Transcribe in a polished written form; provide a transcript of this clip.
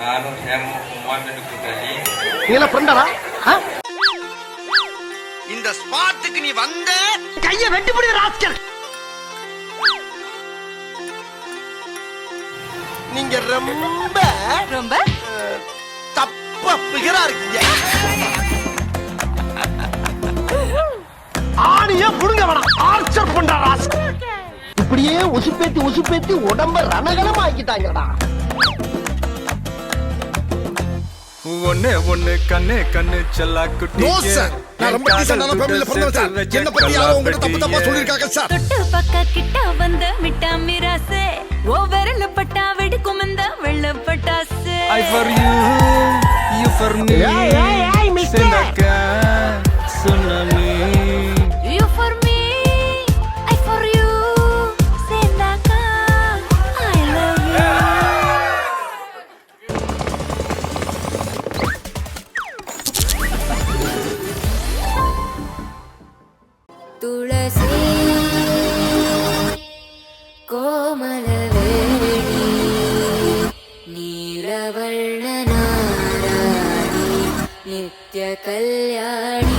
ನಾನು ஹேமமான்னு கூட்டாளி. நீ எல்லாம் ஃப்ரெண்டாடா? இந்த ஸ்பாட்டுக்கு நீ வந்த கையை வெட்டி பிடி ராஸ்கல். நீங்க ரொம்ப ரொம்ப தப்பா பிகரா இருக்கீங்க. ஆணிய புடுங்க வேணாம். ஆர்ச்சர் பண்றா ராஸ்கல். இப்படியே உசுப்பேத்தி உடம்ப ரணகலம் ஆக்கிட்டாங்கடா. ஒண்ணே ஒண்ணு கண்ணு செல்லா குட்டி. நோ சார், நான் ரொம்ப டீசன்டான ஃபேமிலில பிறந்தவன் சார். என்ன பத்தி யாரோ உங்ககிட்ட தப்பு தப்பா சொல்லிருக்காங்க சார். தொட்டு பக்க கிட்ட வந்து மிட்டா மிராசே ஓ விரல பட்டா வெடிக்கும் இந்த வெள்ள பட்டாசு. I for you, you for me. ஏய் mister. Sendaka tsunami. You for me, I for you. Sendaka, I love you. Thulasi கோமலவேணி நீலவர்ண நாராணி Nitya Kalyani.